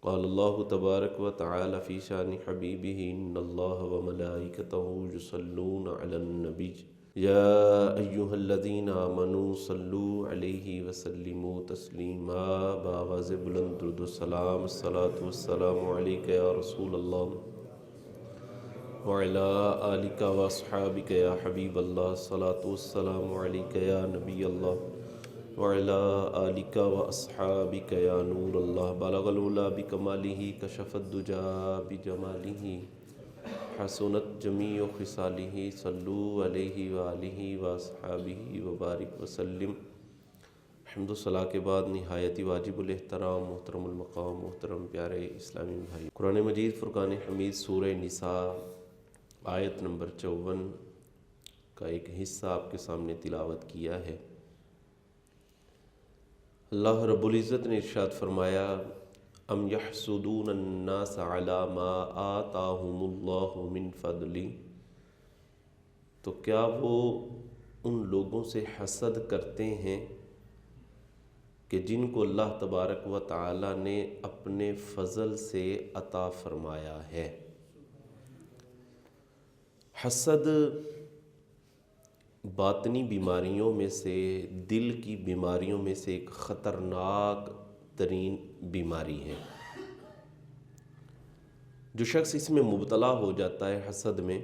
قال اللہ تبارک و تعالی فی شان حبیبہ ان اللہ و ملائکتہ یصلون علی النبی یا ایہا الذین آمنوا صلوا علیہ وسلموا تسلیما بآواز بلند درود و سلام الصلاۃ والسلام علیک یا رسول اللہ وعلی آلک و اصحابک یا حبیب اللہ الصلاۃ والسلام علیک یا نبی اللہ وعلی آلک و اصحابک یا نور اللہ بلغ العلا بکمالہ کشف الدجا بجمالہ حسنت جمیع خصالہ صلو علیہ وآلہ واصحابہ وبارک وسلم۔ حمد و ثنا کے بعد نہایت واجب الاحترام محترم المقام محترم پیارے اسلامی بھائی، قرآن مجید فرقان حمید سورہ نساء آیت نمبر 54 کا ایک حصہ آپ کے سامنے تلاوت کیا ہے۔ اللہ رب العزت نے ارشاد فرمایا ام یحسدون الناس علی ما آتاہم اللہ من فضل، تو کیا وہ ان لوگوں سے حسد کرتے ہیں کہ جن کو اللہ تبارک و تعالی نے اپنے فضل سے عطا فرمایا ہے۔ حسد باطنی بیماریوں میں سے، دل کی بیماریوں میں سے ایک خطرناک ترین بیماری ہے۔ جو شخص اس میں مبتلا ہو جاتا ہے حسد میں،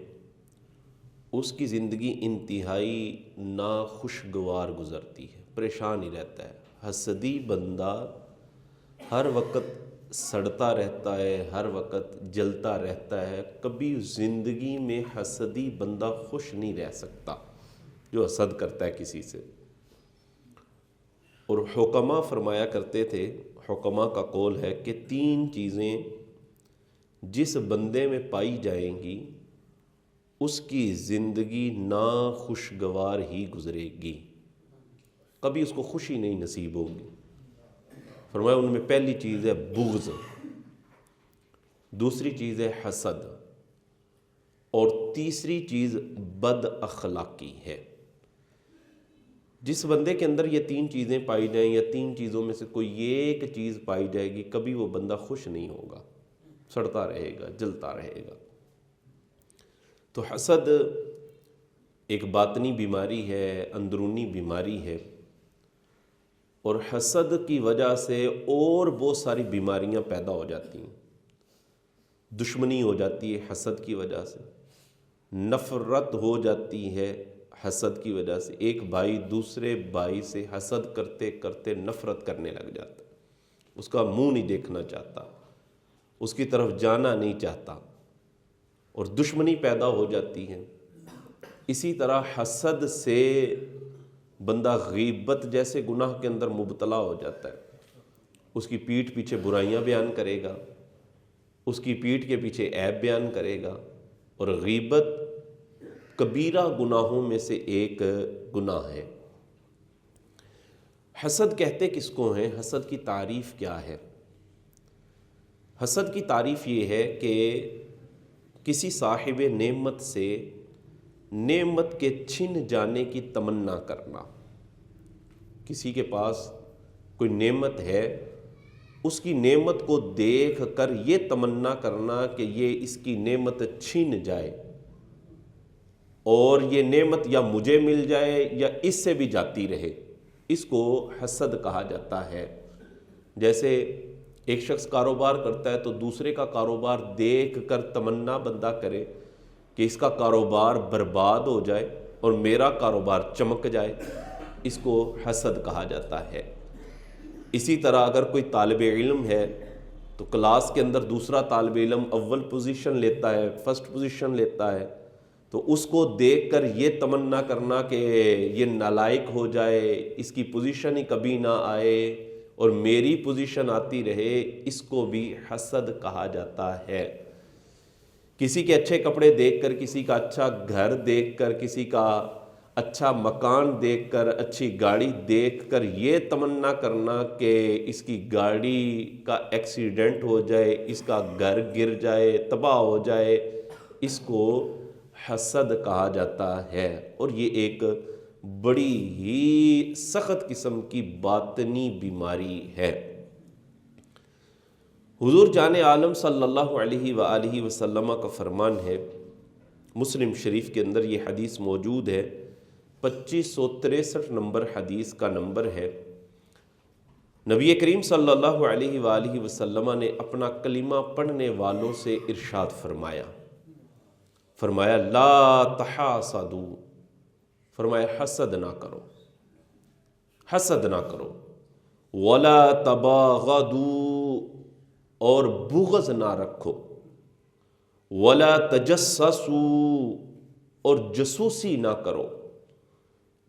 اس کی زندگی انتہائی ناخوشگوار گزرتی ہے، پریشان ہی رہتا ہے۔ حسدی بندہ ہر وقت سڑتا رہتا ہے، ہر وقت جلتا رہتا ہے، کبھی زندگی میں حسدی بندہ خوش نہیں رہ سکتا جو حسد کرتا ہے کسی سے۔ اور حکما فرمایا کرتے تھے، حکما کا قول ہے کہ 3 چیزیں جس بندے میں پائی جائیں گی اس کی زندگی ناخوشگوار ہی گزرے گی، کبھی اس کو خوشی نہیں نصیب ہوگی۔ فرمایا ان میں پہلی چیز ہے بغض، دوسری چیز ہے حسد، اور تیسری چیز بد اخلاقی ہے۔ جس بندے کے اندر یہ 3 چیزیں پائی جائیں یا 3 چیزوں میں سے کوئی ایک چیز پائی جائے گی، کبھی وہ بندہ خوش نہیں ہوگا، سڑتا رہے گا، جلتا رہے گا۔ تو حسد ایک باطنی بیماری ہے، اندرونی بیماری ہے، اور حسد کی وجہ سے اور بہت ساری بیماریاں پیدا ہو جاتی ہیں۔ دشمنی ہو جاتی ہے حسد کی وجہ سے، نفرت ہو جاتی ہے حسد کی وجہ سے، ایک بھائی دوسرے بھائی سے حسد کرتے کرتے نفرت کرنے لگ جاتا، اس کا منہ نہیں دیکھنا چاہتا، اس کی طرف جانا نہیں چاہتا، اور دشمنی پیدا ہو جاتی ہے۔ اسی طرح حسد سے بندہ غیبت جیسے گناہ کے اندر مبتلا ہو جاتا ہے، اس کی پیٹھ پیچھے برائیاں بیان کرے گا، اس کی پیٹھ کے پیچھے عیب بیان کرے گا، اور غیبت کبیرہ گناہوں میں سے ایک گناہ ہے۔ حسد کہتے کس کو ہیں؟ حسد کی تعریف کیا ہے؟ حسد کی تعریف یہ ہے کہ کسی صاحب نعمت سے نعمت کے چھن جانے کی تمنا کرنا۔ کسی کے پاس کوئی نعمت ہے، اس کی نعمت کو دیکھ کر یہ تمنا کرنا کہ یہ اس کی نعمت چھن جائے، اور یہ نعمت یا مجھے مل جائے یا اس سے بھی جاتی رہے، اس کو حسد کہا جاتا ہے۔ جیسے ایک شخص کاروبار کرتا ہے تو دوسرے کا کاروبار دیکھ کر تمنا بندہ کرے کہ اس کا کاروبار برباد ہو جائے اور میرا کاروبار چمک جائے، اس کو حسد کہا جاتا ہے۔ اسی طرح اگر کوئی طالب علم ہے تو کلاس کے اندر دوسرا طالب علم اول پوزیشن لیتا ہے، فرسٹ پوزیشن لیتا ہے، تو اس کو دیکھ کر یہ تمنا کرنا کہ یہ نالائق ہو جائے، اس کی پوزیشن ہی کبھی نہ آئے اور میری پوزیشن آتی رہے، اس کو بھی حسد کہا جاتا ہے۔ کسی کے اچھے کپڑے دیکھ کر، کسی کا اچھا گھر دیکھ کر، کسی کا اچھا مکان دیکھ کر، اچھی گاڑی دیکھ کر یہ تمنا کرنا کہ اس کی گاڑی کا ایکسیڈنٹ ہو جائے، اس کا گھر گر جائے، تباہ ہو جائے، اس کو حسد کہا جاتا ہے۔ اور یہ ایک بڑی ہی سخت قسم کی باطنی بیماری ہے۔ حضور جان عالم صلی اللہ علیہ وآلہ وسلم کا فرمان ہے، مسلم شریف کے اندر یہ حدیث موجود ہے، 2563 نمبر حدیث کا نمبر ہے۔ نبی کریم صلی اللہ علیہ وآلہ وسلم نے اپنا کلمہ پڑھنے والوں سے ارشاد فرمایا لا تحاسدوا، فرمایا حسد نہ کرو، ولا تباغضوا، اور بغض نہ رکھو، ولا تجسسوا، اور جسوسی نہ کرو،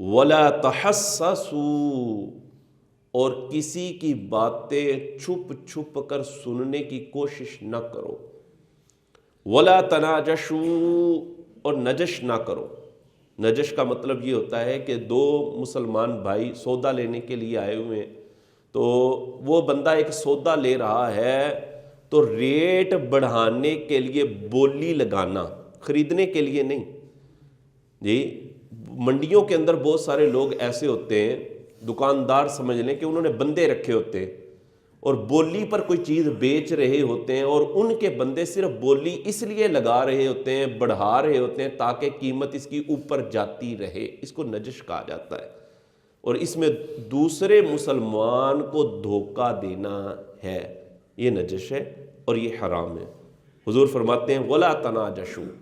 ولا تحسسوا، اور کسی کی باتیں چھپ چھپ کر سننے کی کوشش نہ کرو، ولا تناجشوا، اور نجش نہ کرو۔ نجش کا مطلب یہ ہوتا ہے کہ دو مسلمان بھائی سودا لینے کے لیے آئے ہوئے ہیں، تو وہ بندہ ایک سودا لے رہا ہے تو ریٹ بڑھانے کے لیے بولی لگانا، خریدنے کے لیے نہیں جی۔ منڈیوں کے اندر بہت سارے لوگ ایسے ہوتے ہیں، دکاندار سمجھ لیں کہ انہوں نے بندے رکھے ہوتے ہیں اور بولی پر کوئی چیز بیچ رہے ہوتے ہیں، اور ان کے بندے صرف بولی اس لیے لگا رہے ہوتے ہیں، بڑھا رہے ہوتے ہیں تاکہ قیمت اس کی اوپر جاتی رہے۔ اس کو نجش کہا جاتا ہے، اور اس میں دوسرے مسلمان کو دھوکہ دینا ہے، یہ نجش ہے اور یہ حرام ہے۔ حضور فرماتے ہیں وَلَا تَنَاجَشُوا،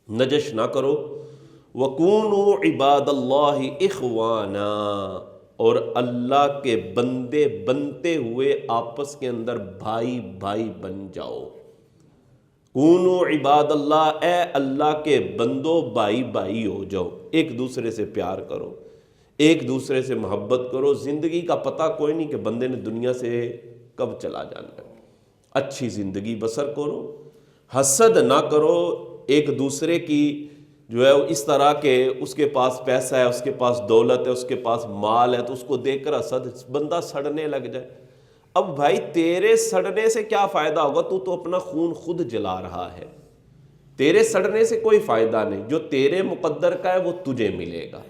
نجش نہ کرو، وَكُونُوا عِبَادَ اللَّهِ إِخْوَانًا، اور اللہ کے بندے بنتے ہوئے آپس کے اندر بھائی بھائی بن جاؤ۔ کونوا عباد اللہ، اے اللہ کے بندو بھائی بھائی ہو جاؤ، ایک دوسرے سے پیار کرو، ایک دوسرے سے محبت کرو۔ زندگی کا پتہ کوئی نہیں کہ بندے نے دنیا سے کب چلا جانا ہے، اچھی زندگی بسر کرو، حسد نہ کرو ایک دوسرے کی، جو ہے اس طرح کہ اس کے پاس پیسہ ہے، اس کے پاس دولت ہے، اس کے پاس مال ہے، تو اس کو دیکھ کر حسد، بندہ سڑنے لگ جائے۔ اب بھائی تیرے سڑنے سے کیا فائدہ ہوگا؟ تو اپنا خون خود جلا رہا ہے، تیرے سڑنے سے کوئی فائدہ نہیں۔ جو تیرے مقدر کا ہے وہ تجھے ملے گا،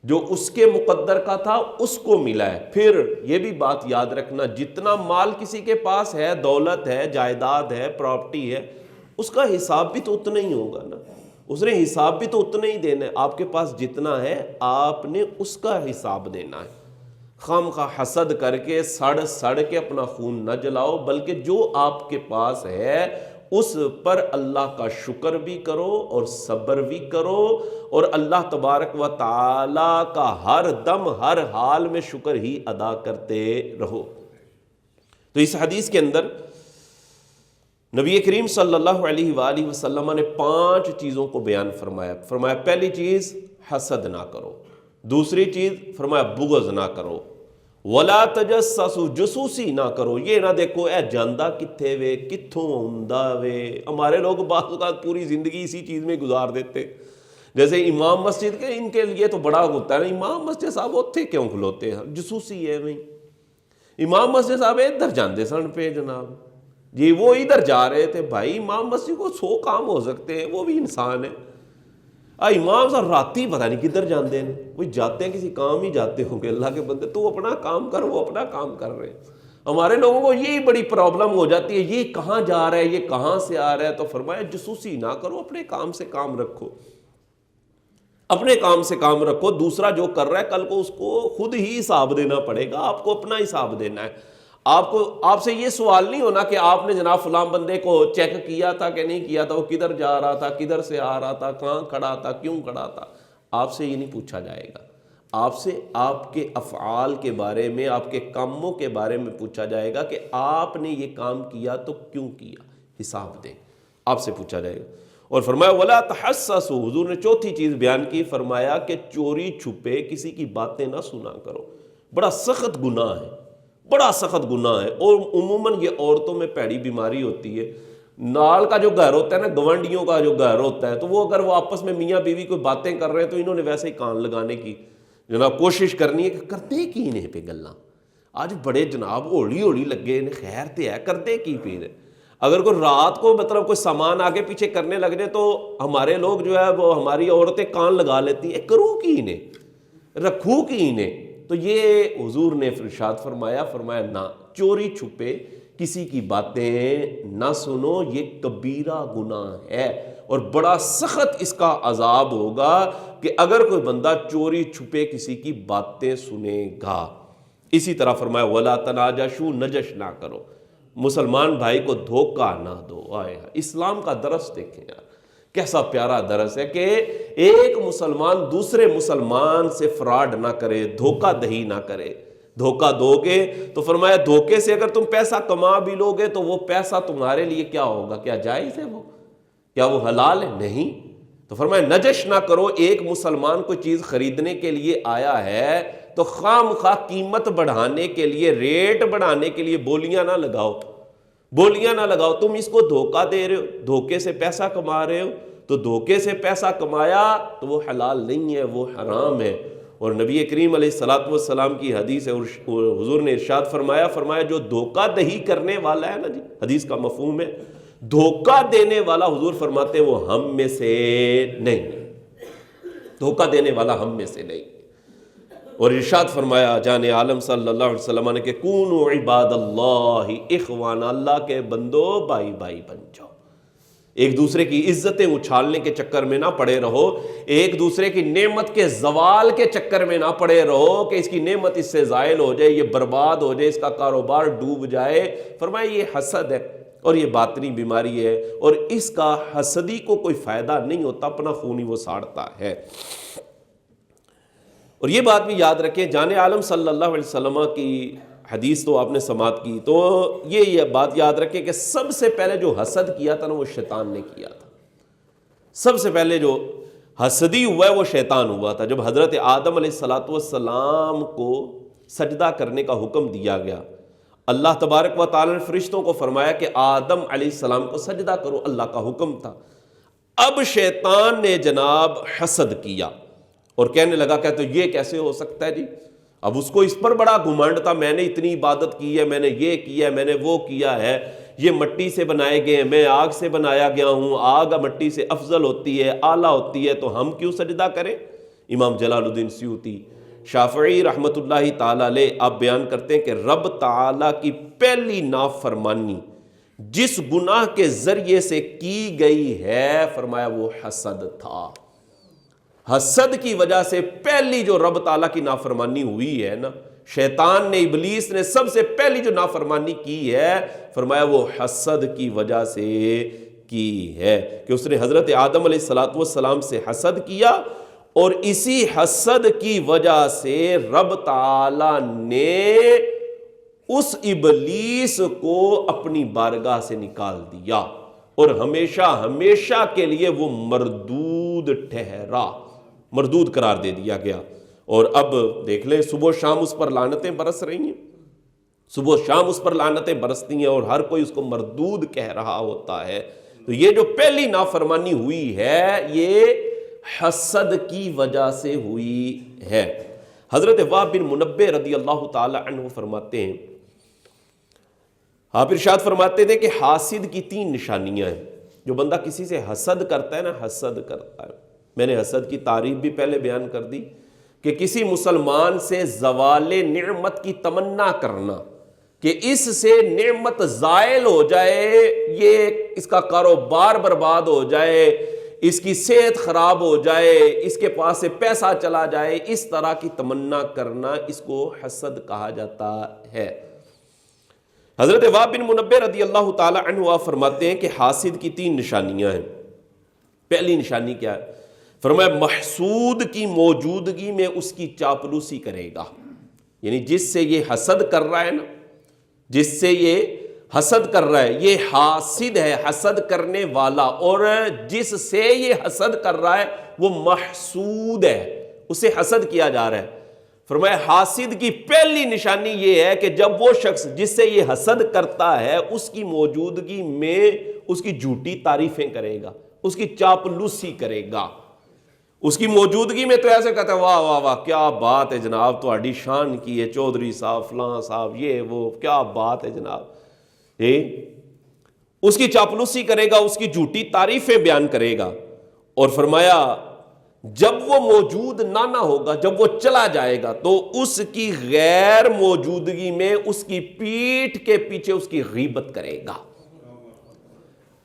جو اس کے مقدر کا تھا اس کو ملا ہے۔ پھر یہ بھی بات یاد رکھنا، جتنا مال کسی کے پاس ہے، دولت ہے، جائیداد ہے، پراپرٹی ہے، اس کا حساب بھی تو اتنا ہی ہوگا نا، اس نے حساب بھی تو اتنا ہی دینا ہے۔ آپ کے پاس جتنا ہے آپ نے اس کا حساب دینا ہے۔ خام خواہ حسد کر کے سڑ کے اپنا خون نہ جلاؤ، بلکہ جو آپ کے پاس ہے اس پر اللہ کا شکر بھی کرو اور صبر بھی کرو، اور اللہ تبارک و تعالی کا ہر دم ہر حال میں شکر ہی ادا کرتے رہو۔ تو اس حدیث کے اندر نبی کریم صلی اللہ علیہ وآلہ وسلم نے 5 چیزوں کو بیان فرمایا پہلی چیز حسد نہ کرو، دوسری چیز فرمایا بغض نہ کرو، ولا تجسسوا، جسوسی نہ کرو، یہ نہ دیکھو اے جاندہ کتھے وے، کتھوں ہوندا وے۔ ہمارے لوگ بعض اوقات پوری زندگی اسی چیز میں گزار دیتے، جیسے امام مسجد کے، ان کے لیے تو بڑا ہوتا ہے، امام مسجد صاحب اتھے کیوں کھلوتے ہیں، جسوسی ہے بھائی۔ امام مسجد صاحب ادھر جاندے سن پہ جناب جی، وہ ادھر جا رہے تھے، بھائی امام مسجد کو 100 کام ہو سکتے ہیں، وہ بھی انسان ہے۔ امام صاحب راتی پتہ نہیں کدھر جاندے ہیں، وہ جاتے ہیں کسی کام ہی جاتے ہوں گے، اللہ کے بندے تو اپنا کام کر، وہ اپنا کام کر رہے ہیں۔ ہمارے لوگوں کو یہی بڑی پرابلم ہو جاتی ہے، یہ کہاں جا رہا ہے، یہ کہاں سے آ رہا ہے۔ تو فرمایا جسوسی نہ کرو، اپنے کام سے کام رکھو، اپنے کام سے کام رکھو۔ دوسرا جو کر رہا ہے کل کو اس کو خود ہی حساب دینا پڑے گا، آپ کو اپنا حساب دینا ہے۔ آپ سے یہ سوال نہیں ہونا کہ آپ نے جناب فلاں بندے کو چیک کیا تھا کہ نہیں کیا تھا، وہ کدھر جا رہا تھا، کدھر سے آ رہا تھا، کہاں کھڑا تھا، کیوں کھڑا تھا۔ آپ سے یہ نہیں پوچھا جائے گا، آپ سے آپ کے افعال کے بارے میں، آپ کے کاموں کے بارے میں پوچھا جائے گا کہ آپ نے یہ کام کیا تو کیوں کیا، حساب دیں، آپ سے پوچھا جائے گا۔ اور فرمایا ولا تحسسوا، حضور نے چوتھی چیز بیان کی، فرمایا کہ چوری چھپے کسی کی باتیں نہ سنا کرو۔ بڑا سخت گناہ ہے، بڑا سخت گناہ ہے، اور عموماً یہ عورتوں میں پیڑی بیماری ہوتی ہے۔ نال کا جو گھر ہوتا ہے نا، گوانڈیوں کا جو گھر ہوتا ہے، تو وہ اگر وہ آپس میں میاں بیوی کوئی باتیں کر رہے ہیں تو انہوں نے ویسے ہی کان لگانے کی جناب کوشش کرنی ہے کہ کرتے کی نے پہ گلاں آج بڑے جناب ہولی ہولی لگے نے، خیر تے ہے، کرتے کی پھر۔ اگر کوئی رات کو مطلب کوئی سامان آگے پیچھے کرنے لگ جائے تو ہمارے لوگ جو ہے وہ ہماری عورتیں کان لگا لیتی ہیں، کروں کی انہیں، رکھوں کی انہیں۔ تو یہ حضور نے ارشاد فرمایا نہ، چوری چھپے کسی کی باتیں نہ سنو، یہ کبیرہ گناہ ہے اور بڑا سخت اس کا عذاب ہوگا کہ اگر کوئی بندہ چوری چھپے کسی کی باتیں سنے گا۔ اسی طرح فرمایا وَلَا تَنَاجَشُوا، نجش نہ کرو، مسلمان بھائی کو دھوکہ نہ دو۔ آئے اسلام کا درس دیکھیں یار، کیسا پیارا درس ہے کہ ایک مسلمان دوسرے مسلمان سے فراڈ نہ کرے، دھوکہ دہی نہ کرے۔ دھوکہ دو گے تو فرمایا دھوکے سے اگر تم پیسہ کما بھی لو گے تو وہ پیسہ تمہارے لیے کیا ہوگا؟ کیا جائز ہے؟ وہ کیا وہ حلال ہے؟ نہیں۔ تو فرمایا نجش نہ کرو، ایک مسلمان کو چیز خریدنے کے لیے آیا ہے تو خواہ مخواہ قیمت بڑھانے کے لیے، ریٹ بڑھانے کے لیے بولیاں نہ لگاؤ، بولیاں نہ لگاؤ۔ تم اس کو دھوکہ دے رہے ہو، دھوکے سے پیسہ کما رہے ہو، تو دھوکے سے پیسہ کمایا تو وہ حلال نہیں ہے، وہ حرام ہے۔ اور نبی کریم علیہ الصلوۃ والسلام کی حدیث ہے، حضور نے ارشاد فرمایا جو دھوکہ دہی کرنے والا ہے نا جی، حدیث کا مفہوم ہے دھوکہ دینے والا، حضور فرماتے ہیں وہ ہم میں سے نہیں، دھوکہ دینے والا ہم میں سے نہیں۔ اور ارشاد فرمایا جان عالم صلی اللہ علیہ وسلم نے کہ کونوا عباد اللہ اخوانا، اللہ کے بندو بھائی بھائی بن جاؤ، ایک دوسرے کی عزتیں اچھالنے کے چکر میں نہ پڑے رہو، ایک دوسرے کی نعمت کے زوال کے چکر میں نہ پڑے رہو کہ اس کی نعمت اس سے زائل ہو جائے، یہ برباد ہو جائے، اس کا کاروبار ڈوب جائے۔ فرمایا یہ حسد ہے اور یہ باطنی بیماری ہے، اور اس کا حسدی کو کوئی فائدہ نہیں ہوتا، اپنا خون ہی وہ ساڑتا ہے۔ اور یہ بات بھی یاد رکھیں، جان عالم صلی اللہ علیہ وسلم کی حدیث تو آپ نے سماعت کی، تو یہ بات یاد رکھیں کہ سب سے پہلے جو حسد کیا تھا نا وہ شیطان نے کیا تھا۔ سب سے پہلے جو حسدی ہوا ہے وہ شیطان ہوا تھا۔ جب حضرت آدم علیہ الصلوۃ والسلام کو سجدہ کرنے کا حکم دیا گیا، اللہ تبارک و تعالی نے فرشتوں کو فرمایا کہ آدم علیہ السلام کو سجدہ کرو، اللہ کا حکم تھا۔ اب شیطان نے جناب حسد کیا اور کہنے لگا کہ تو یہ کیسے ہو سکتا ہے جی، اب اس کو اس پر بڑا گھمنڈ تھا، میں نے اتنی عبادت کی ہے، میں نے یہ کیا ہے، میں نے وہ کیا ہے، یہ مٹی سے بنائے گئے ہیں، میں آگ سے بنایا گیا ہوں، آگ مٹی سے افضل ہوتی ہے، اعلیٰ ہوتی ہے، تو ہم کیوں سجدہ کریں؟ امام جلال الدین سیوطی شافعی رحمۃ اللہ تعالی علیہ آپ بیان کرتے ہیں کہ رب تعالی کی پہلی نافرمانی جس گناہ کے ذریعے سے کی گئی ہے، فرمایا وہ حسد تھا۔ حسد کی وجہ سے پہلی جو رب تعالیٰ کی نافرمانی ہوئی ہے نا، شیطان نے، ابلیس نے سب سے پہلی جو نافرمانی کی ہے، فرمایا وہ حسد کی وجہ سے کی ہے، کہ اس نے حضرت آدم علیہ الصلوۃ والسلام سے حسد کیا، اور اسی حسد کی وجہ سے رب تعالیٰ نے اس ابلیس کو اپنی بارگاہ سے نکال دیا اور ہمیشہ ہمیشہ کے لیے وہ مردود ٹھہرا، مردود قرار دے دیا گیا۔ اور اب دیکھ لیں صبح و شام اس پر لعنتیں برس رہی ہیں، صبح و شام اس پر لعنتیں برستی ہیں اور ہر کوئی اس کو مردود کہہ رہا ہوتا ہے۔ تو یہ جو پہلی نافرمانی ہوئی ہے یہ حسد کی وجہ سے ہوئی ہے۔ حضرت وہب بن منبہ رضی اللہ تعالی عنہ فرماتے ہیں، آپ ارشاد فرماتے تھے کہ حاسد کی 3 نشانیاں ہیں۔ جو بندہ کسی سے حسد کرتا ہے نا، حسد کرتا ہے، میں نے حسد کی تعریف بھی پہلے بیان کر دی کہ کسی مسلمان سے زوال نعمت کی تمنا کرنا کہ اس سے نعمت زائل ہو جائے، یہ اس کا کاروبار برباد ہو جائے، اس کی صحت خراب ہو جائے، اس کے پاس سے پیسہ چلا جائے، اس طرح کی تمنا کرنا، اس کو حسد کہا جاتا ہے۔ حضرت وہب بن منبہ رضی اللہ تعالی عنہ فرماتے ہیں کہ حاسد کی 3 نشانیاں ہیں۔ پہلی نشانی کیا ہے؟ فرمایا محسود کی موجودگی میں اس کی چاپلوسی کرے گا، یعنی جس سے یہ حسد کر رہا ہے نا، جس سے یہ حسد کر رہا ہے، یہ حاسد ہے، حسد کرنے والا، اور جس سے یہ حسد کر رہا ہے وہ محسود ہے، اسے حسد کیا جا رہا ہے۔ فرمایا حاسد کی پہلی نشانی یہ ہے کہ جب وہ شخص جس سے یہ حسد کرتا ہے اس کی موجودگی میں اس کی جھوٹی تعریفیں کرے گا، اس کی چاپلوسی کرے گا، اس کی موجودگی میں تو ایسے کہتا ہے واہ واہ واہ کیا بات ہے جناب، تہاڈی شان کی ہے چودھری صاحب، فلاں صاحب، یہ وہ، کیا بات ہے جناب، اس کی چاپلوسی کرے گا، اس کی جھوٹی تعریفیں بیان کرے گا۔ اور فرمایا جب وہ موجود نہ ہوگا، جب وہ چلا جائے گا تو اس کی غیر موجودگی میں اس کی پیٹھ کے پیچھے اس کی غیبت کرے گا۔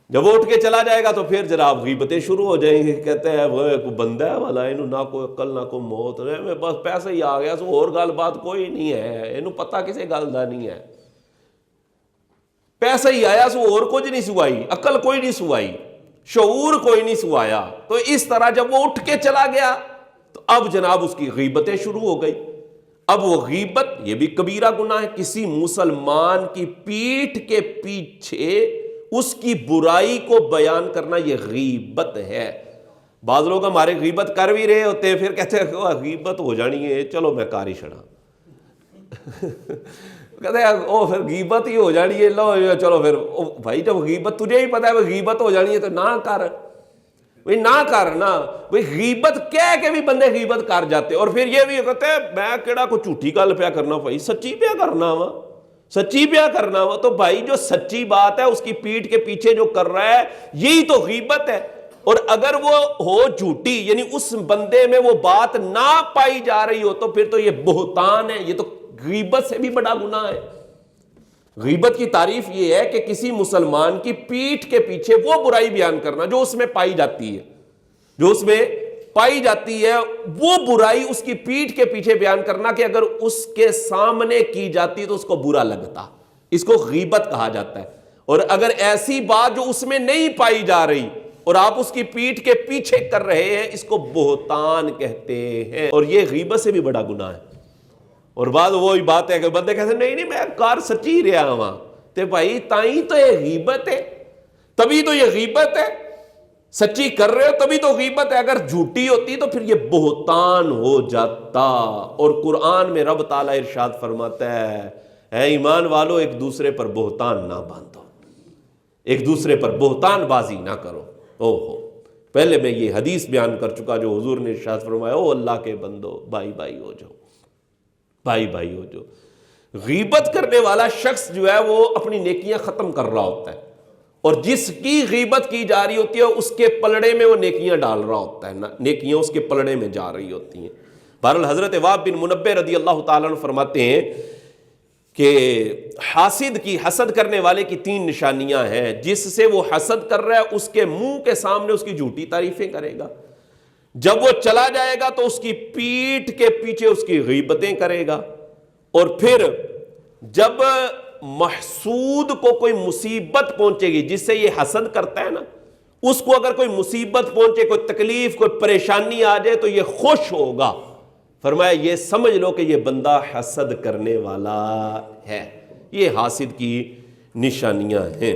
جب وہ اٹھ کے چلا جائے گا تو پھر جناب غیبتیں شروع ہو جائیں گے، کہتے ہیں وہ کوئی بندہ ہے والا، انہوں نہ کوئی عقل نہ کوئی موت، بس پیسہ ہی آ گیا سو اور گل بات کوئی نہیں ہے، انہوں پتہ کسے گل دا نہیں ہے، پیسہ ہی آیا سو اور کچھ نہیں سوائی، عقل کوئی نہیں سوائی، شعور کوئی نہیں سوایا۔ تو اس طرح جب وہ اٹھ کے چلا گیا تو اب جناب اس کی غیبتیں شروع ہو گئی۔ اب وہ غیبت یہ بھی کبیرہ گناہ ہے، کسی مسلمان کی پیٹھ کے پیچھے اس کی برائی کو بیان کرنا، یہ غیبت ہے۔ بعض لوگ ہمارے غیبت کر بھی رہے ہوتے ہیں، پھر کہتے ہیں غیبت ہو جانی ہے، چلو میں کاری چھڑا کہتے ہیں او پھر غیبت ہی ہو جانی ہے، لو چلو پھر بھائی جب غیبت تجھے ہی پتا ہے وہ غیبت ہو جانی ہے تو نہ کر بھائی، نہ کر نا بھائی، غیبت کہہ کے بھی بندے غیبت کر جاتے، اور پھر یہ بھی کہتے ہیں میں کیڑا کوئی جھوٹی گل پیا کرنا، بھائی سچی پیا کرنا وا، سچی پیا کرنا وا۔ تو بھائی جو سچی بات ہے اس کی پیٹھ کے پیچھے جو کر رہا ہے یہی تو غیبت ہے، اور اگر وہ ہو جھوٹی یعنی اس بندے میں وہ بات نہ پائی جا رہی ہو تو پھر تو یہ بہتان ہے، یہ تو غیبت سے بھی بڑا گناہ ہے۔ غیبت کی تعریف یہ ہے کہ کسی مسلمان کی پیٹھ کے پیچھے وہ برائی بیان کرنا جو اس میں پائی جاتی ہے، جو اس میں پائی جاتی ہے وہ برائی اس کی پیٹھ کے پیچھے بیان کرنا کہ اگر اس کے سامنے کی جاتی تو اس کو برا لگتا، اس کو غیبت کہا جاتا ہے۔ اور اگر ایسی بات جو اس میں نہیں پائی جا رہی اور آپ اس کی پیٹھ کے پیچھے کر رہے ہیں، اس کو بہتان کہتے ہیں، اور یہ غیبت سے بھی بڑا گناہ ہے۔ اور بعد وہی بات ہے کہ بندے کہتے ہیں نہیں میں کار سچی رہا ہاں، تے بھائی تائیں تو یہ غیبت ہے، تبھی تو یہ غیبت ہے، سچی کر رہے ہو تبھی تو غیبت ہے، اگر جھوٹی ہوتی تو پھر یہ بہتان ہو جاتا۔ اور قرآن میں رب تعالیٰ ارشاد فرماتا ہے اے ایمان والو ایک دوسرے پر بہتان نہ باندھو، ایک دوسرے پر بہتان بازی نہ کرو۔ پہلے میں یہ حدیث بیان کر چکا جو حضور نے ارشاد فرمایا او اللہ کے بندو بھائی بھائی ہو جاؤ، بھائی بھائی ہو جو۔ غیبت کرنے والا شخص جو ہے وہ اپنی نیکیاں ختم کر رہا ہوتا ہے، اور جس کی غیبت کی جا رہی ہوتی ہے اس کے پلڑے میں وہ نیکیاں ڈال رہا ہوتا ہے، نیکیاں اس کے پلڑے میں جا رہی ہوتی ہیں۔ بہرحال حضرت وہب بن منبہ رضی اللہ تعالیٰ عنہ فرماتے ہیں کہ حاسد کی، حسد کرنے والے کی 3 نشانیاں ہیں۔ جس سے وہ حسد کر رہا ہے اس کے منہ کے سامنے اس کی جھوٹی تعریفیں کرے گا، جب وہ چلا جائے گا تو اس کی پیٹھ کے پیچھے اس کی غیبتیں کرے گا، اور پھر جب محسود کو کوئی مصیبت پہنچے گی، جس سے یہ حسد کرتا ہے نا، اس کو اگر کوئی مصیبت پہنچے، کوئی تکلیف، کوئی پریشانی آ جائے تو یہ خوش ہوگا۔ فرمایا یہ سمجھ لو کہ یہ بندہ حسد کرنے والا ہے۔ یہ حاسد کی نشانیاں ہیں۔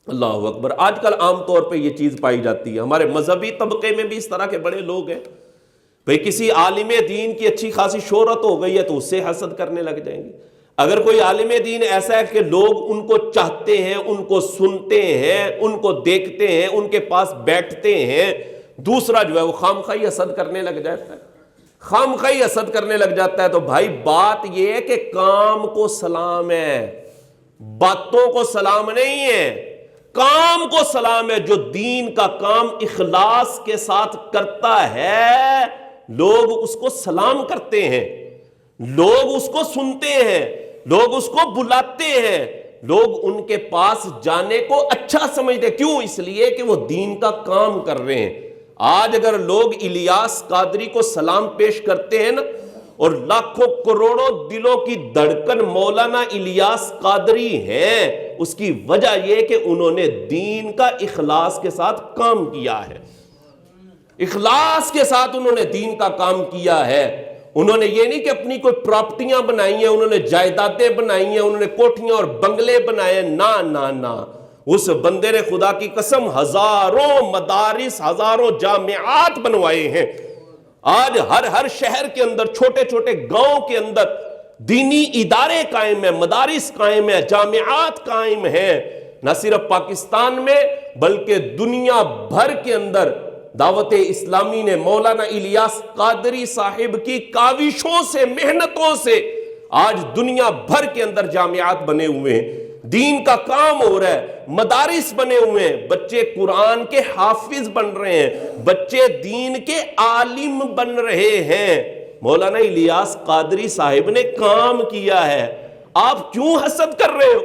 اللہ اکبر۔ آج کل عام طور پہ یہ چیز پائی جاتی ہے، ہمارے مذہبی طبقے میں بھی اس طرح کے بڑے لوگ ہیں، بھئی کسی عالم دین کی اچھی خاصی شہرت ہو گئی ہے تو اس سے حسد کرنے لگ جائیں گے۔ اگر کوئی عالم دین ایسا ہے کہ لوگ ان کو چاہتے ہیں، ان کو سنتے ہیں، ان کو دیکھتے ہیں، ان کے پاس بیٹھتے ہیں، دوسرا جو ہے وہ خامخواہی حسد کرنے لگ جاتا ہے، خامخواہی حسد کرنے لگ جاتا ہے، تو بھائی بات یہ ہے کہ کام کو سلام ہے، باتوں کو سلام نہیں ہے، کام کو سلام ہے۔ جو دین کا کام اخلاص کے ساتھ کرتا ہے لوگ اس کو سلام کرتے ہیں، لوگ اس کو سنتے ہیں، لوگ اس کو بلاتے ہیں، لوگ ان کے پاس جانے کو اچھا سمجھتے۔ کیوں؟ اس لیے کہ وہ دین کا کام کر رہے ہیں۔ آج اگر لوگ الیاس قادری کو سلام پیش کرتے ہیں نا، اور لاکھوں کروڑوں دلوں کی دھڑکن مولانا الیاس قادری ہیں، اس کی وجہ یہ کہ انہوں نے دین کا اخلاص کے ساتھ کام کیا ہے، اخلاص کے ساتھ انہوں نے دین کا کام کیا ہے۔ انہوں نے یہ نہیں کہ اپنی کوئی پراپرٹیاں بنائی ہیں، انہوں نے جائیدادیں بنائی ہیں، انہوں نے کوٹھیاں اور بنگلے بنائے، نہ نہ نہ۔ اس بندے نے خدا کی قسم ہزاروں مدارس، ہزاروں جامعات بنوائے ہیں۔ آج ہر شہر کے اندر، چھوٹے چھوٹے گاؤں کے اندر دینی ادارے قائم ہیں، مدارس قائم ہیں، جامعات قائم ہیں۔ نہ صرف پاکستان میں بلکہ دنیا بھر کے اندر دعوت اسلامی نے مولانا الیاس قادری صاحب کی کاوشوں سے، محنتوں سے آج دنیا بھر کے اندر جامعات بنے ہوئے ہیں۔ دین کا کام ہو رہا ہے، مدارس بنے ہوئے ہیں، بچے قرآن کے حافظ بن رہے ہیں، بچے دین کے عالم بن رہے ہیں۔ مولانا الیاس قادری صاحب نے کام کیا ہے، آپ کیوں حسد کر رہے ہو؟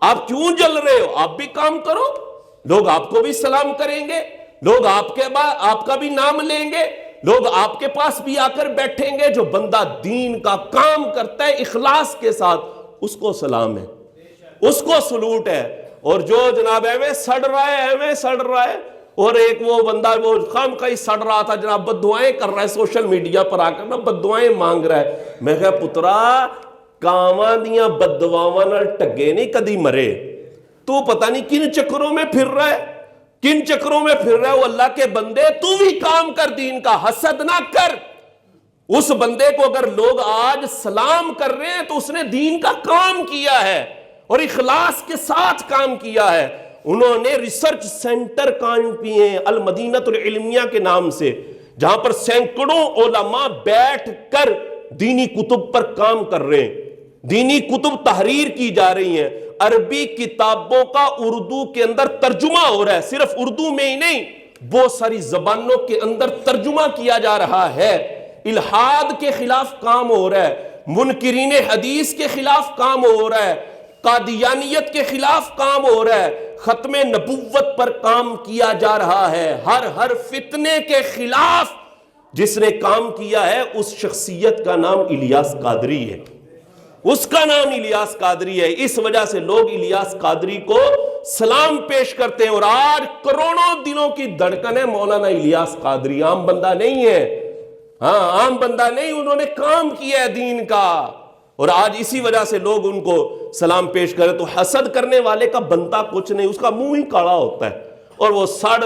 آپ کیوں جل رہے ہو؟ آپ بھی کام کرو، لوگ آپ کو بھی سلام کریں گے، لوگ آپ کے بعد آپ کا بھی نام لیں گے، لوگ آپ کے پاس بھی آ کر بیٹھیں گے۔ جو بندہ دین کا کام کرتا ہے اخلاص کے ساتھ، اس کو سلام ہے، اس کو سلوٹ ہے۔ اور جو جناب ایویں سڑ رہا ہے، ایویں سڑ رہا ہے، اور ایک وہ بندہ وہ خام کا ہی سڑ رہا تھا جناب، بد دعائیں کر رہا ہے سوشل میڈیا پر آ کر نا، بد دعائیں مانگ رہا ہے۔ میں کہا پترا کاواں دیاں بد دعاواں نال ٹگے نہیں کدی مرے، تو پتہ نہیں کن چکروں میں پھر رہا ہے، کن چکروں میں پھر رہا ہے۔ وہ اللہ کے بندے تو بھی کام کر، دین کا حسد نہ کر۔ اس بندے کو اگر لوگ آج سلام کر رہے ہیں تو اس نے دین کا کام کیا ہے اور اخلاص کے ساتھ کام کیا ہے۔ انہوں نے ریسرچ سینٹر قائم کیے ہیں المدینۃ العلمیہ کے نام سے، جہاں پر سینکڑوں علماء بیٹھ کر دینی کتب پر کام کر رہے ہیں، دینی کتب تحریر کی جا رہی ہیں، عربی کتابوں کا اردو کے اندر ترجمہ ہو رہا ہے، صرف اردو میں ہی نہیں بہت ساری زبانوں کے اندر ترجمہ کیا جا رہا ہے۔ الحاد کے خلاف کام ہو رہا ہے، منکرین حدیث کے خلاف کام ہو رہا ہے، قادیانیت کے خلاف کام ہو رہا ہے، ختم نبوت پر کام کیا جا رہا ہے۔ ہر فتنے کے خلاف جس نے کام کیا ہے اس شخصیت کا نام الیاس قادری ہے، اس کا نام الیاس قادری ہے۔ اس وجہ سے لوگ الیاس قادری کو سلام پیش کرتے ہیں، اور آج کروڑوں دلوں کی دھڑکن ہے مولانا الیاس قادری، عام بندہ نہیں ہے، ہاں عام بندہ نہیں، انہوں نے کام کیا ہے دین کا، اور آج اسی وجہ سے لوگ ان کو سلام پیش کریں۔ تو حسد کرنے والے کا بنتا کچھ نہیں، اس کا منہ ہی کاڑا ہوتا ہے، اور وہ سڑ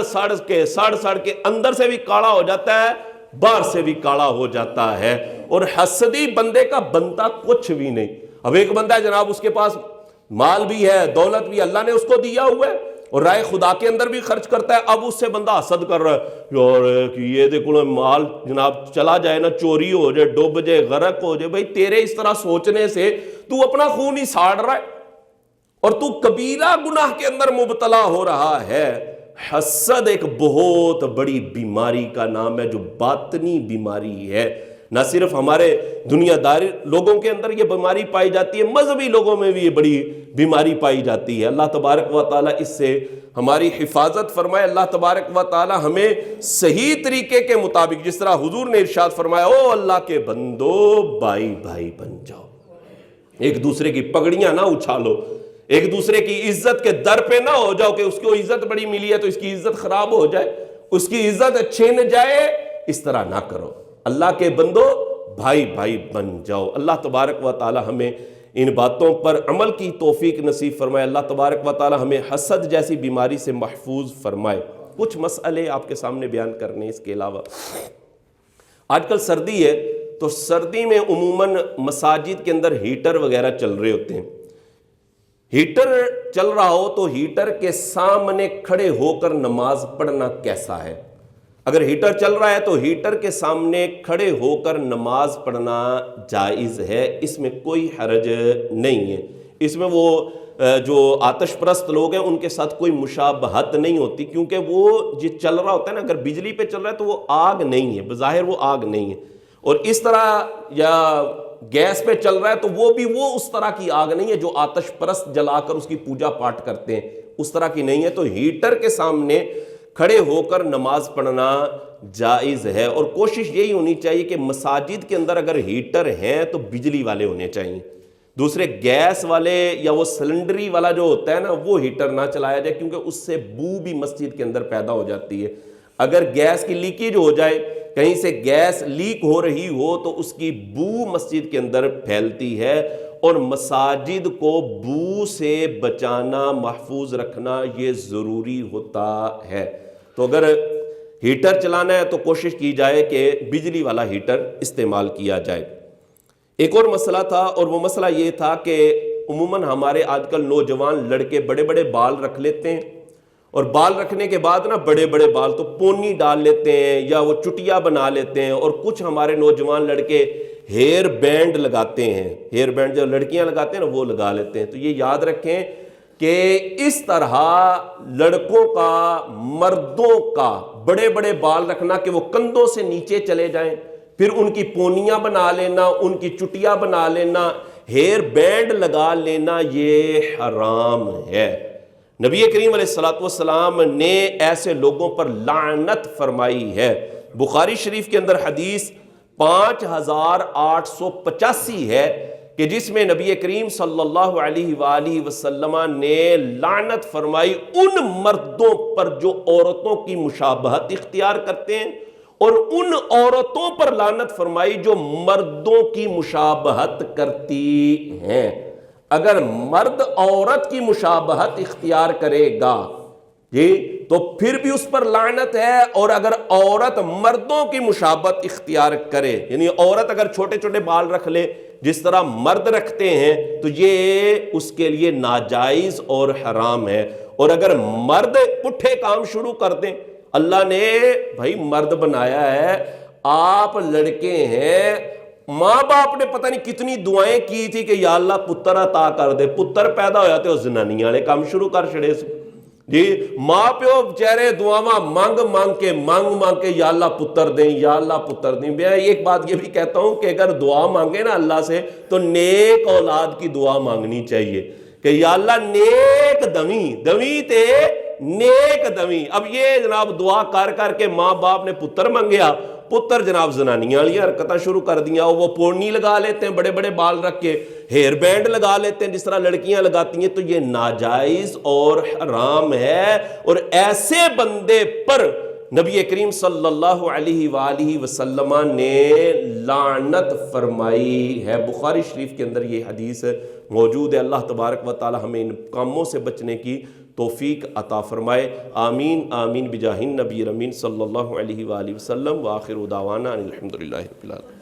کے اندر سے بھی کاڑا ہو جاتا ہے، باہر سے بھی کاڑا ہو جاتا ہے، اور حسدی بندے کا بنتا کچھ بھی نہیں۔ اب ایک بندہ ہے جناب، اس کے پاس مال بھی ہے، دولت بھی اللہ نے اس کو دیا ہوا ہے، اور رائے خدا کے اندر بھی خرچ کرتا ہے، اب اس سے بندہ حسد کر رہا ہے، یار کہ یہ دیکھو مال جناب چلا جائے نا، چوری ہو جائے، ڈوب جائے، غرق ہو جائے۔ بھائی تیرے اس طرح سوچنے سے تو اپنا خون ہی ساڑ رہا ہے، اور تو کبیرہ گناہ کے اندر مبتلا ہو رہا ہے۔ حسد ایک بہت بڑی بیماری کا نام ہے، جو باطنی بیماری ہے۔ نہ صرف ہمارے دنیا داری لوگوں کے اندر یہ بیماری پائی جاتی ہے، مذہبی لوگوں میں بھی یہ بڑی بیماری پائی جاتی ہے۔ اللہ تبارک و تعالیٰ اس سے ہماری حفاظت فرمائے۔ اللہ تبارک و تعالیٰ ہمیں صحیح طریقے کے مطابق، جس طرح حضور نے ارشاد فرمایا، او اللہ کے بندو بھائی بھائی بن جاؤ، ایک دوسرے کی پگڑیاں نہ اچھالو، ایک دوسرے کی عزت کے در پہ نہ ہو جاؤ کہ اس کو عزت بڑی ملی ہے تو اس کی عزت خراب ہو جائے، اس کی عزت چھین جائے، اس طرح نہ کرو۔ اللہ کے بندو بھائی بھائی بن جاؤ۔ اللہ تبارک و تعالی ہمیں ان باتوں پر عمل کی توفیق نصیب فرمائے۔ اللہ تبارک و تعالی ہمیں حسد جیسی بیماری سے محفوظ فرمائے۔ کچھ مسئلے آپ کے سامنے بیان کرنے، اس کے علاوہ آج کل سردی ہے تو سردی میں عموماً مساجد کے اندر ہیٹر وغیرہ چل رہے ہوتے ہیں۔ ہیٹر چل رہا ہو تو ہیٹر کے سامنے کھڑے ہو کر نماز پڑھنا کیسا ہے؟ اگر ہیٹر چل رہا ہے تو ہیٹر کے سامنے کھڑے ہو کر نماز پڑھنا جائز ہے، اس میں کوئی حرج نہیں ہے۔ اس میں وہ جو آتش پرست لوگ ہیں ان کے ساتھ کوئی مشابہت نہیں ہوتی، کیونکہ وہ جو چل رہا ہوتا ہے نا، اگر بجلی پہ چل رہا ہے تو وہ آگ نہیں ہے، بظاہر وہ آگ نہیں ہے، اور اس طرح یا گیس پہ چل رہا ہے تو وہ بھی وہ اس طرح کی آگ نہیں ہے جو آتش پرست جلا کر اس کی پوجا پاٹ کرتے ہیں، اس طرح کی نہیں ہے۔ تو ہیٹر کے سامنے کھڑے ہو کر نماز پڑھنا جائز ہے، اور کوشش یہی ہونی چاہیے کہ مساجد کے اندر اگر ہیٹر ہیں تو بجلی والے ہونے چاہیے، دوسرے گیس والے یا وہ سلنڈری والا جو ہوتا ہے نا وہ ہیٹر نہ چلایا جائے، کیونکہ اس سے بو بھی مسجد کے اندر پیدا ہو جاتی ہے۔ اگر گیس کی لیکیج ہو جائے، کہیں سے گیس لیک ہو رہی ہو تو اس کی بو مسجد کے اندر پھیلتی ہے، اور مساجد کو بو سے بچانا، محفوظ رکھنا یہ ضروری ہوتا ہے۔ تو اگر ہیٹر چلانا ہے تو کوشش کی جائے کہ بجلی والا ہیٹر استعمال کیا جائے۔ ایک اور مسئلہ تھا، اور وہ مسئلہ یہ تھا کہ عموماً ہمارے آج کل نوجوان لڑکے بڑے بڑے بال رکھ لیتے ہیں، اور بال رکھنے کے بعد نا بڑے بڑے بال تو پونی ڈال لیتے ہیں یا وہ چٹیا بنا لیتے ہیں، اور کچھ ہمارے نوجوان لڑکے ہیئر بینڈ لگاتے ہیں، ہیئر بینڈ جو لڑکیاں لگاتے ہیں نا وہ لگا لیتے ہیں۔ تو یہ یاد رکھیں کہ اس طرح لڑکوں کا، مردوں کا بڑے بڑے بال رکھنا کہ وہ کندھوں سے نیچے چلے جائیں، پھر ان کی پونیاں بنا لینا، ان کی چٹیاں بنا لینا، ہیئر بینڈ لگا لینا، یہ حرام ہے۔ نبی کریم علیہ الصلوۃ والسلام نے ایسے لوگوں پر لعنت فرمائی ہے۔ بخاری شریف کے اندر حدیث 5885 ہے کہ جس میں نبی کریم صلی اللہ علیہ وآلہ وسلم نے لعنت فرمائی ان مردوں پر جو عورتوں کی مشابہت اختیار کرتے ہیں، اور ان عورتوں پر لعنت فرمائی جو مردوں کی مشابہت کرتی ہیں۔ اگر مرد عورت کی مشابہت اختیار کرے گا جی تو پھر بھی اس پر لعنت ہے، اور اگر عورت مردوں کی مشابہت اختیار کرے، یعنی عورت اگر چھوٹے چھوٹے بال رکھ لے جس طرح مرد رکھتے ہیں، تو یہ اس کے لیے ناجائز اور حرام ہے۔ اور اگر مرد پٹھے کام شروع کر دیں، اللہ نے بھائی مرد بنایا ہے، آپ لڑکے ہیں، ماں باپ نے پتہ نہیں کتنی دعائیں کی تھی کہ یا اللہ پتر عطا کر دے، پتر پیدا ہویا تے زنانی والے کام شروع کر چھڑے سے جی، ماں پیو بچارے دعاواں مانگ مانگ کے یا اللہ پتر دیں، یا اللہ پتر دیں۔ میں ایک بات یہ بھی کہتا ہوں کہ اگر دعا مانگے نا اللہ سے تو نیک اولاد کی دعا مانگنی چاہیے کہ یا اللہ نیک دویں تے نیک دویں۔ اب یہ جناب دعا کر کے ماں باپ نے پتر مانگیا، پتر جناب زنانیاں والی حرکتیں شروع کر دیا، وہ پورنی لگا لیتے ہیں بڑے بڑے بال رکھ کے، ہیئر بینڈ لگا لیتے ہیں جس طرح لڑکیاں لگاتی ہیں، تو یہ ناجائز اور حرام ہے۔ اور ایسے بندے پر نبی کریم صلی اللہ علیہ وآلہ وسلم نے لعنت فرمائی ہے۔ بخاری شریف کے اندر یہ حدیث موجود ہے۔ اللہ تبارک و تعالی ہمیں ان کاموں سے بچنے کی توفیق عطا فرمائے۔ آمین آمین بجاہ النبی الامین صلی اللہ علیہ وآلہ وسلم، وآخر دعوانا ان الحمدللہ رب العالمین۔